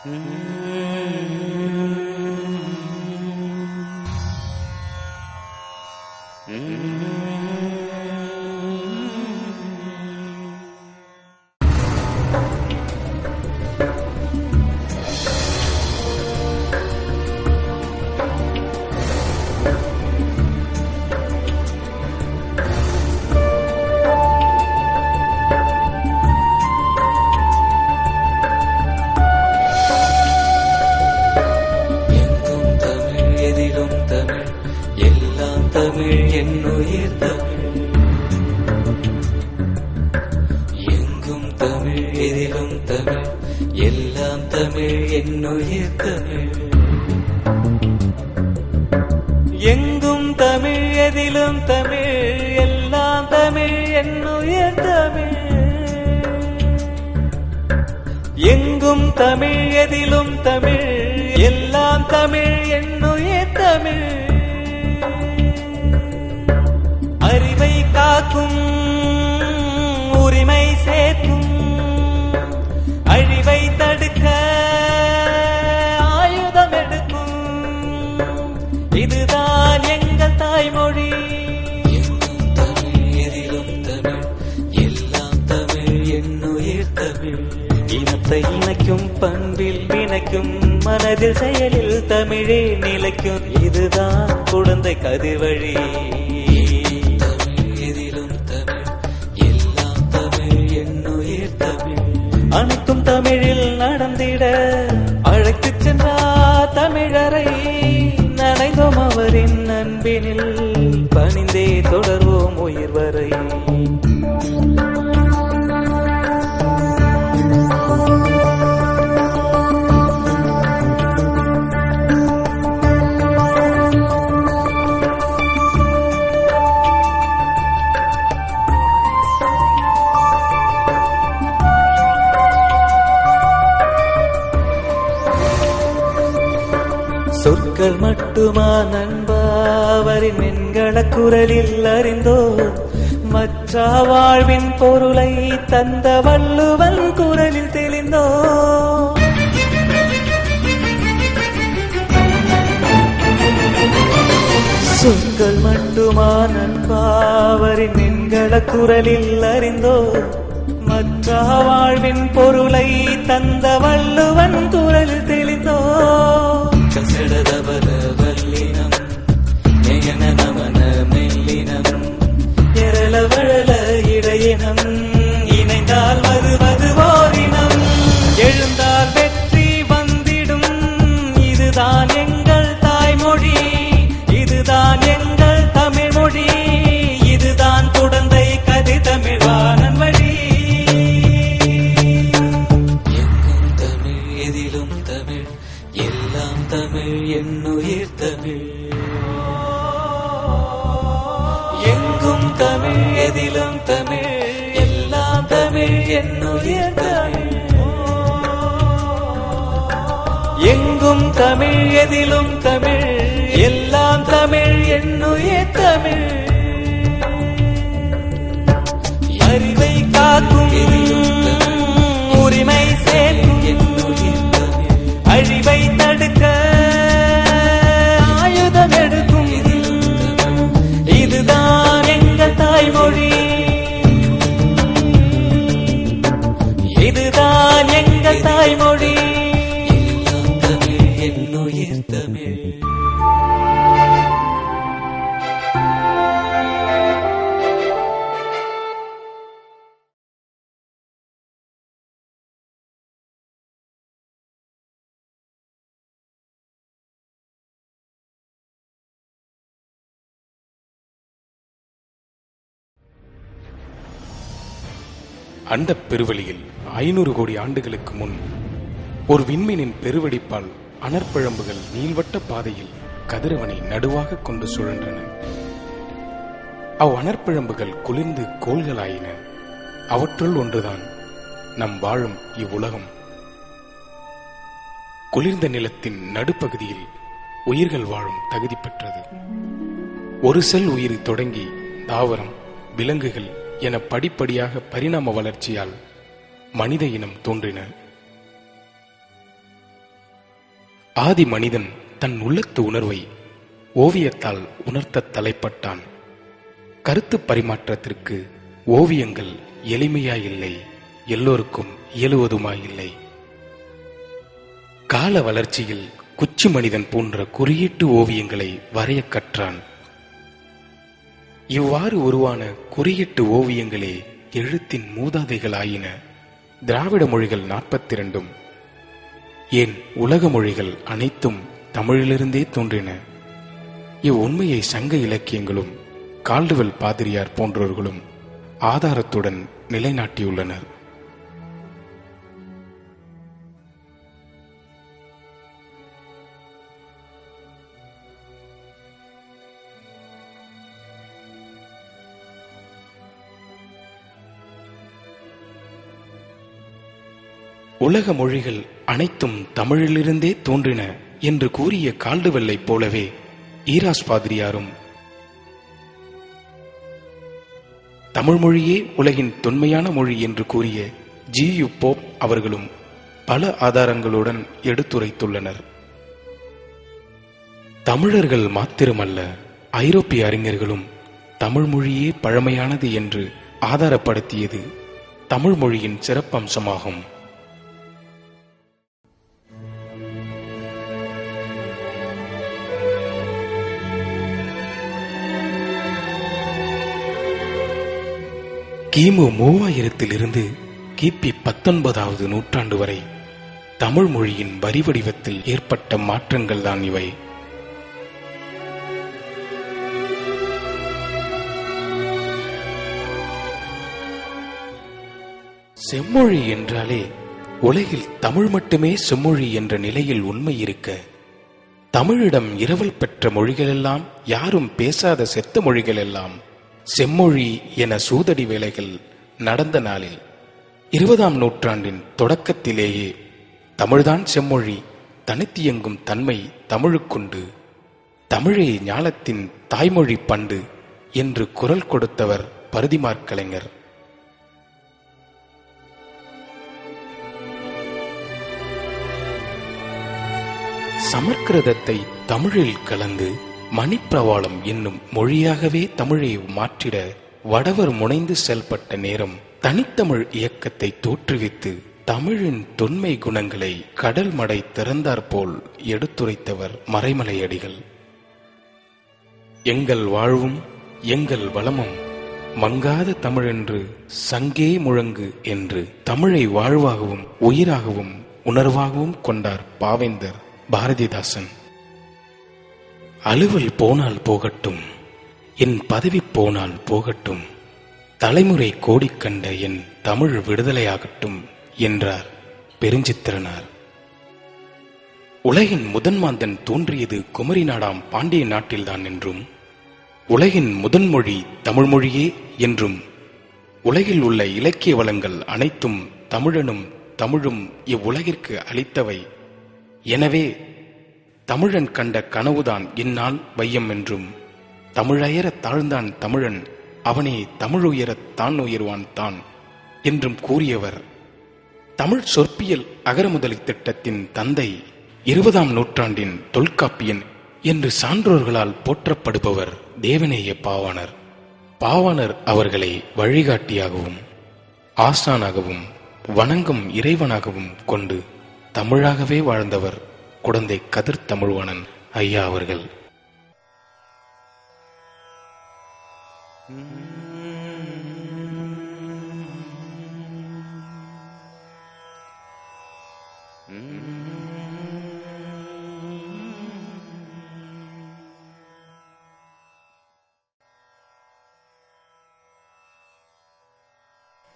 எங்கும் தமிழ் எதிலும் தமிழ் எல்லாம் தமிழ் என்னுயிர் தமிழ். எங்கும் தமிழ் எதிலும் தமிழ் எல்லாம் தமிழ் என்னுயிர் தமிழ். அறிவை காக்கும் உரிமை சேர்க்கும் அழிவை தடுக்க ஆயுதம் எடுக்கும். இதுதான் எங்கள் தாய்மொழி. எங்கும் தமிழ் எதிலும் தமிழ் எல்லாம் தமிழ் என்னுயிர் தமிழ். இனத்தை இணைக்கும் பண்பில் வினைக்கும் மனதில் செயலில் தமிழே நிலைக்கும். இதுதான் குழந்தை கதிர்வழி. அனைத்தும் தமிழில் நடந்திட அழைத்துச் சென்றார் தமிழரை. நனைந்தோம் அவரின் அன்பினில் பணிந்தே தொடர்வோம் உயிர் வரை. சொற்கள் மட்டுமா நண்பா அவரின் மென்கள குரலில் அறிந்தோ. மற்ற வாழ்வின் பொருளை தந்த வள்ளுவன் குரலில் தெளிந்தோ. சொற்கள் மட்டுமா நண்பா அவரின் மென்கள குரலில் அறிந்தோ. மற்ற வாழ்வின் பொருளை தந்த வள்ளுவன் குரலில் தெளிந்தோ. கசடதவர வல்லினம் நயன நமன மெல்லினம் எரள வழல இடையினம் இணைந்தால் வருவது ஓரினம். எழுந்தால் வெற்றி வந்திடும். இதுதான் எங்கள் தாய்மொழி. இதுதான் எங்கள் தமிழ் மொழி. இதுதான் குழந்தை கதி தமிழ் வானன் வழி. எங்கும் தமிழ் எதிலும் தமிழ் எல்லாம் தமிழ் என்னுயிர் தமிழ். எங்கும் தமிழ் எதிலும் தமிழ் எல்லாம் தமிழ் என்னுயிர் தமிழ். எங்கும் தமிழ் எதிலும் தமிழ் எல்லாம் தமிழ் என்னுயிர் தமிழ். அறிவை காக்கும் உரிமை சேர்க்கும் அழிவை தடுக்க ஆயுதம் எடுக்கும். இதுதான் எங்கள் தாய்மொழி. இதுதான் எங்கள் தாய்மொழி. எல்லாம் தமிழ் என்னுயிர் தமிழ். அண்டப் பெருவெளியில் 500 கோடி ஆண்டுகளுக்கு முன் ஒரு விண்மீனின் பெருவெடிப்பால் அனற்பழம்புகள் நீள்வட்ட பாதையில் கதிரவனை நடுவாக கொண்டு சுழன்றன. அவ்வனற்பிழம்புகள் குளிர்ந்து கோள்களாயின. அவற்றுள் ஒன்றுதான் நம் வாழும் இவ்வுலகம். குளிர்ந்த நிலத்தின் நடுப்பகுதியில் உயிர்கள் வாழும் தகுதி பெற்றது. ஒரு செல் உயிரி தொடங்கி தாவரம், விலங்குகள் என படிப்படியாக பரிணாம வளர்ச்சியால் மனித இனம் தோன்றின. ஆதி மனிதன் தன் உள்ளத்து உணர்வை ஓவியத்தால் உணர்த்த தலைப்பட்டான். கருத்து பரிமாற்றத்திற்கு ஓவியங்கள் எளிமையாயில்லை, எல்லோருக்கும் இயலுவதுமாயில்லை. கால வளர்ச்சியில் குச்சி மனிதன் போன்ற குறியீட்டு ஓவியங்களை வரைய கற்றான். இவ்வாறு உருவான குறியீட்டு ஓவியங்களே எழுத்தின் மூதாதைகளாயின. திராவிட மொழிகள் 42 ஏன் உலக மொழிகள் அனைத்தும் தமிழிலிருந்தே தோன்றின. இவ்வுண்மையை சங்க இலக்கியங்களும் கால்டுவெல் பாதிரியார் போன்றவர்களும் ஆதாரத்துடன் நிலைநாட்டியுள்ளனர். உலக மொழிகள் அனைத்தும் தமிழிலிருந்தே தோன்றின என்று கூறிய கால்டுவெல்லை போலவே ஈராஸ் பாதிரியாரும் தமிழ் மொழியே உலகின் தொன்மையான மொழி என்று கூறிய ஜி.யு. போப் அவர்களும் பல ஆதாரங்களுடன் எடுத்துரைத்துள்ளனர். தமிழர்கள் மாத்திரமல்ல, ஐரோப்பிய அறிஞர்களும் தமிழ் மொழியே பழமையானது என்று ஆதாரப்படுத்தியது தமிழ் மொழியின் சிறப்பம்சமாகும். கிமு 3000 கிபி 19வது நூற்றாண்டு வரை தமிழ் மொழியின் வரி வடிவத்தில் ஏற்பட்ட மாற்றங்கள் தான் இவை. செம்மொழி என்றாலே உலகில் தமிழ் மட்டுமே செம்மொழி என்ற நிலையில் உண்மை இருக்க, தமிழிடம் இரவல் பெற்ற மொழிகளெல்லாம், யாரும் பேசாத செத்த மொழிகளெல்லாம் செம்மொழி என சூதடி வேலைகள் நடந்த நாளில் 20ஆம் நூற்றாண்டின் தொடக்கத்திலேயே தமிழ்தான் செம்மொழி, தனித்தியங்கும் தன்மை தமிழுக்குண்டு, தமிழே ஞாலத்தின் தாய்மொழி பண்டு என்று குரல் கொடுத்தவர் பரிதிமாற் கலைஞர். சமற்கிருதத்தை தமிழில் கலந்து மணிப்பிரவாளம் என்னும் மொழியாகவே தமிழை மாற்றிட வடவர் முனைந்து செயல்பட்ட நேரம் தனித்தமிழ் இயக்கத்தை தோற்றுவித்து தமிழின் தொன்மை குணங்களை கடல் மடை திறந்தாற்போல் எடுத்துரைத்தவர் மறைமலையடிகள். எங்கள் வாழ்வும் எங்கள் வளமும் மங்காத தமிழென்று சங்கே முழங்கு என்று தமிழை வாழ்வாகவும் உயிராகவும் உணர்வாகவும் கொண்டார் பாவேந்தர் பாரதிதாசன். அலுவல் போனால் போகட்டும், என் பதவி போனால் போகட்டும், தலைமுறை கோடிக்கண்ட என் தமிழ் விடுதலையாகட்டும் என்றார் பெருஞ்சித்திரனார். உலகின் முதன்மாந்தன் தோன்றியது குமரி நாடாம் பாண்டிய நாட்டில்தான் என்றும், உலகின் முதன்மொழி தமிழ்மொழியே என்றும், உலகில் உள்ள இலக்கிய வளங்கள் அனைத்தும் தமிழனும் தமிழும் இவ்வுலகிற்கு அளித்தவை, எனவே தமிழன் கண்ட கனவுதான் இந்நாள் வையம் என்றும், தமிழயர தாழ்ந்தான் தமிழன், அவனே தமிழுயரத் தான் உயர்வான் தான் என்றும் கூறியவர் தமிழ் சொற்பியல் அகரமுதலி திட்டத்தின் தந்தை, 20ஆம் நூற்றாண்டின் தொல்காப்பியன் என்று சான்றோர்களால் போற்றப்படுபவர் தேவநேய பாவாணர். பாவாணர் அவர்களை வழிகாட்டியாகவும் ஆசானாகவும் வணங்கும் இறைவனாகவும் கொண்டு தமிழாகவே வாழ்ந்தவர் குடந்தை கதிர் தமிழ்வாணன் ஐயா அவர்கள்.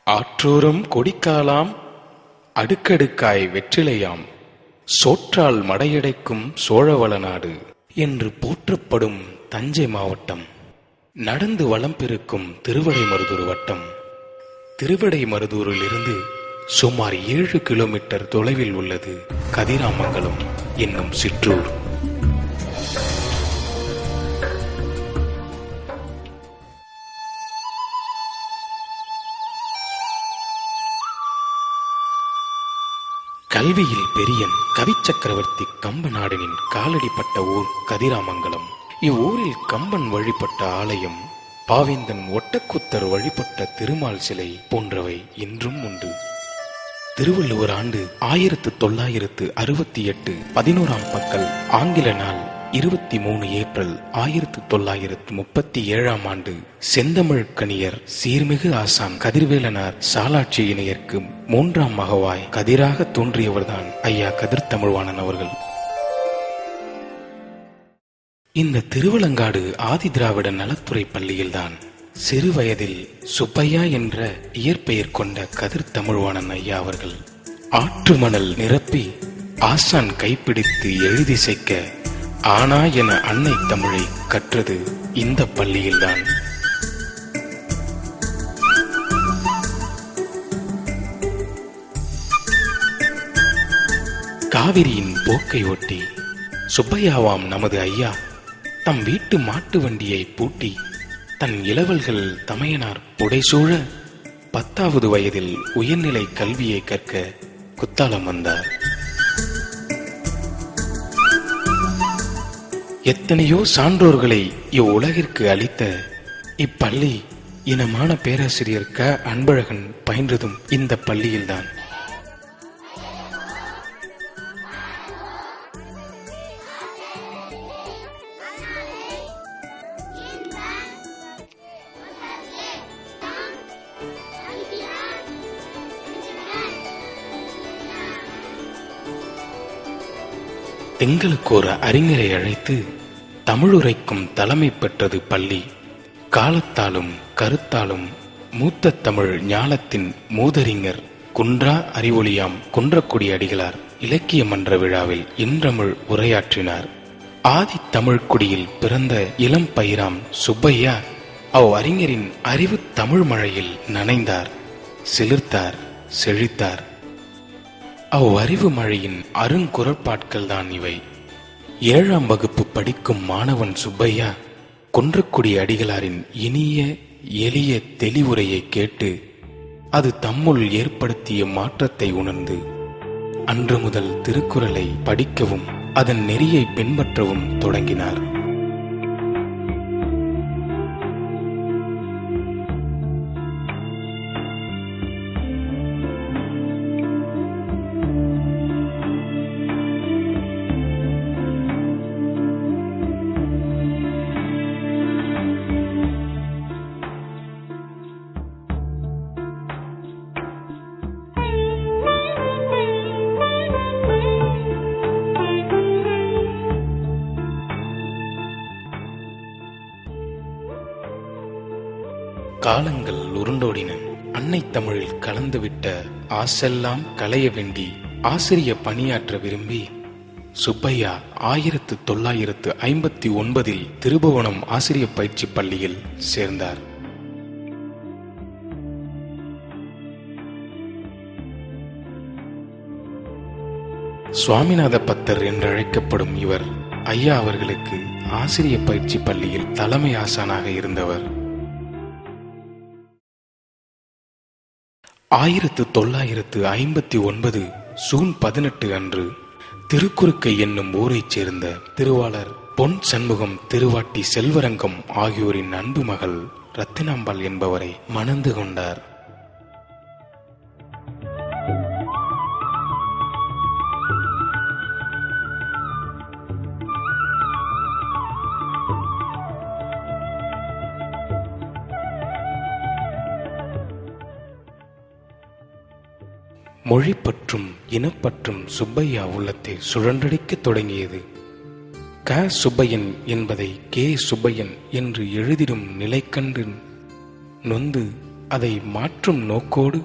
ஆற்றோரம் கொடிக்காலாம், அடுக்கடுக்காய் வெற்றிலையாம், சோற்றால் மடையடைக்கும் சோழவள நாடு என்று போற்றப்படும் தஞ்சை மாவட்டம், நடந்து வளம் பெருக்கும் திருவிடைமருதூர் வட்டம். திருவிடைமருதூரிலிருந்து சுமார் 7 கிலோமீட்டர் தொலைவில் உள்ளது கதிராமங்கலம் என்னும் சிற்றூர். கல்வியில் பெரியன் கவிச்சக்கரவர்த்தி கம்பநாடனின் காலடிப்பட்ட ஊர் கதிராமங்கலம். இவ்வூரில் கம்பன் வழிபட்ட ஆலயம், பாவேந்தன் ஒட்டக்கூத்தர் வழிபட்ட திருமால் சிலை போன்றவை இன்றும் உண்டு. திருவள்ளுவர் ஆண்டு 1968 11ஆம் பக்கல், ஆங்கில நாள் 23 ஏப்ரல் 1937ஆம் ஆண்டு செந்தமிழ் கணியர் சீர்மிகு ஆசான் கதிர்வேலனார் சாலாட்சி இணையர்க்கு 3ஆம் மகவாய் கதிராக தோன்றியவர்தான் ஐயா கதிர் தமிழ்வாணன் அவர்கள். இந்த திருவலங்காடு ஆதி திராவிட நலத்துறை பள்ளியில்தான் சிறு வயதில் சுப்பையா என்ற இயற்பெயர் கொண்ட கதிர் தமிழ்வாணன் ஐயா அவர்கள் ஆற்று மணல் நிரப்பி ஆசான் கைப்பிடித்து எழுதிசைக்க ஆனா என அன்னை தமிழை கற்றது இந்த பள்ளியில்தான். காவிரியின் போக்கை ஒட்டி சுப்பையாவாம் நமது ஐயா தம் வீட்டு மாட்டு வண்டியை பூட்டி தன் இளவல்கள் தமையனார் புடைசூழ 10வது வயதில் உயர்நிலை கல்வியை கற்க குத்தாலம் வந்தார். எத்தனையோ சான்றோர்களை இவ்வுலகிற்கு அளித்த இப்பள்ளி இனமான பேராசிரியர் க. அன்பழகன் பயின்றதும் இந்த பள்ளியில்தான். எங்களுக்கு ஒரு அறிஞரை அழைத்து தமிழுரைக்கும் தலைமை பெற்றது பள்ளி. காலத்தாலும் கருத்தாலும் மூத்த தமிழ் ஞாலத்தின் மூதறிஞர் குன்றா அறிவொளியாம் குன்றக்குடி அடிகளார் இலக்கிய மன்ற விழாவில் இன்றமிழ் உரையாற்றினார். ஆதி தமிழ் குடியில் பிறந்த இளம் பயிராம் சுப்பையா அறிஞரின் அறிவு தமிழ் மழையில் நனைந்தார், சிலிர்த்தார், செழித்தார். அறிவு மழையின் அருங்குரற்பாட்கள் தான் இவை. 7ஆம் வகுப்பு படிக்கும் மாணவன் சுப்பையா குன்றக்குடி அடிகளாரின் இனிய எளிய தெளிவுரையை கேட்டு அது தம்முள் ஏற்படுத்திய மாற்றத்தை உணர்ந்து அன்று முதல் திருக்குறளை படிக்கவும் அதன் நெறியை பின்பற்றவும் தொடங்கினார். காலங்கள் உருண்டோடின. அன்னை தமிழில் கலந்துவிட்ட ஆசெல்லாம் களைய வேண்டி ஆசிரிய பணியாற்ற விரும்பி சுப்பையா 1959 திருபுவனம் ஆசிரிய பயிற்சி பள்ளியில் சேர்ந்தார். சுவாமிநாத பத்தர் என்றழைக்கப்படும் இவர் ஐயா அவர்களுக்கு ஆசிரிய பயிற்சி பள்ளியில் தலைமை ஆசானாக இருந்தவர். 1959 ஜூன் 18 அன்று திருக்குறுக்கை என்னும் ஊரைச் சேர்ந்த திருவாளர் பொன் சண்முகம் திருவாட்டி செல்வரங்கம் ஆகியோரின் அன்பு மகள் ரத்தினாம்பாள் என்பவரை மணந்து கொண்டார். மொழிப்பற்றும் இனப்பற்றும் சுப்பையா உள்ளத்தை சுழன்றடிக்க தொடங்கியது. க. சுப்பையன் என்பதை கே. சுப்பையன் என்று எழுதிடும் நிலை கண்டு நொந்து அதை மாற்றும் நோக்கோடு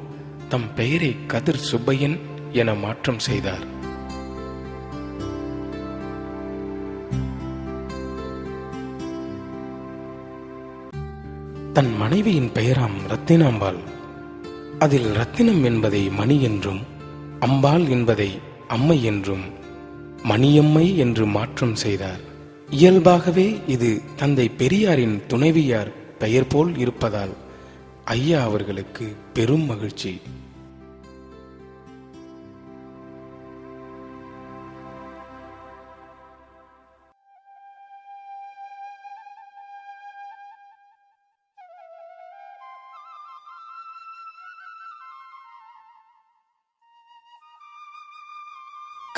தம் பெயரை கதிர் சுப்பையன் என மாற்றம் செய்தார். தன் மனைவியின் பெயராம் ரத்தினாம்பாள், அதில் ரத்தினம் என்பதை மணி என்றும் அம்பாள் என்பதை அம்மை என்றும் மணியம்மை என்று மாற்றம் செய்தார். இயல்பாகவே இது தந்தை பெரியாரின் துணைவியார் பெயர் போல் இருப்பதால் ஐயா அவர்களுக்கு பெரும் மகிழ்ச்சி.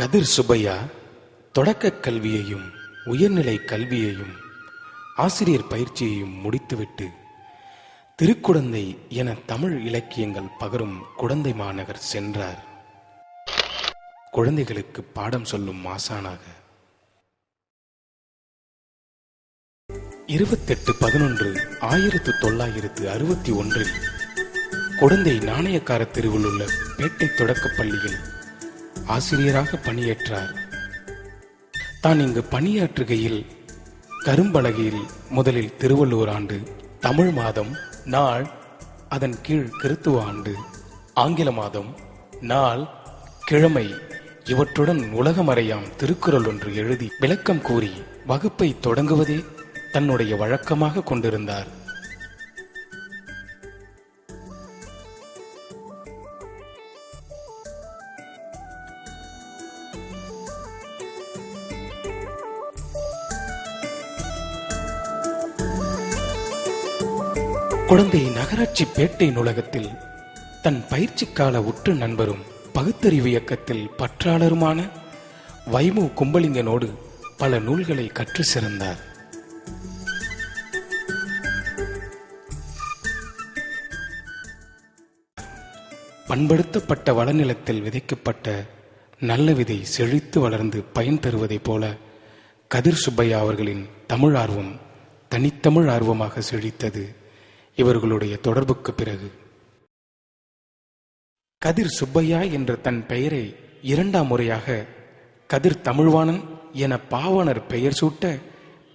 கதிர் சுப்பையா தொடக்க கல்வியையும் உயர்நிலை கல்வியையும் ஆசிரியர் பயிற்சியையும் முடித்துவிட்டு திருக்குடந்தை என தமிழ் இலக்கியங்கள் பகரும் குடந்தை மாநகர் சென்றார். குழந்தைகளுக்கு பாடம் சொல்லும் ஆசானாக. 28/11/1961 குடந்தை நாணயக்கார தெருவில் உள்ள பேட்டை தொடக்கப் பள்ளியில் ஆசிரியராக பணியேற்றார். தான் இங்கு பணியாற்றுகையில் கரும்பலகையில் முதலில் திருவள்ளுவர் ஆண்டு, தமிழ் மாதம், நாள், அதன் கீழ் கிறித்துவ ஆண்டு, ஆங்கில மாதம், நாள், கிழமை இவற்றுடன் உலகமறையாம் திருக்குறள் ஒன்று எழுதி விளக்கம் கூறி வகுப்பை தொடங்குவதே தன்னுடைய வழக்கமாக கொண்டிருந்தார். குடந்தை நகராட்சி பேட்டை நூலகத்தில் தன் பயிற்சிக்கால உற்று நண்பரும் பகுத்தறிவு இயக்கத்தில் பற்றாளருமான வைமு கும்பலிங்கனோடு பல நூல்களை கற்று சிறந்தார். பண்படுத்தப்பட்ட வளநிலத்தில் விதைக்கப்பட்ட நல்ல விதை செழித்து வளர்ந்து பயன் தருவதைப் போல கதிர் சுப்பையா அவர்களின் தமிழ் ஆர்வம் தனித்தமிழ் ஆர்வமாக செழித்தது. இவர்களுடைய தொடர்புக்கு பிறகு கதிர் சுப்பையா என்ற தன் பெயரை 2ஆம் முறையாக கதிர் தமிழ்வாணன் என பாவாணர் பெயர் சூட்ட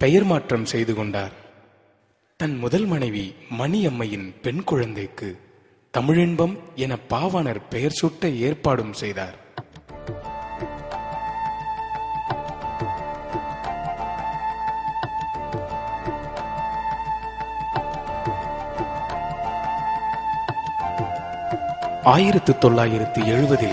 பெயர் மாற்றம் செய்து கொண்டார். தன் முதல் மனைவி மணியம்மையின் பெண் குழந்தைக்கு தமிழின்பம் என பாவாணர் பெயர் சூட்ட ஏற்பாடும் செய்தார். ஆயிரத்து 1970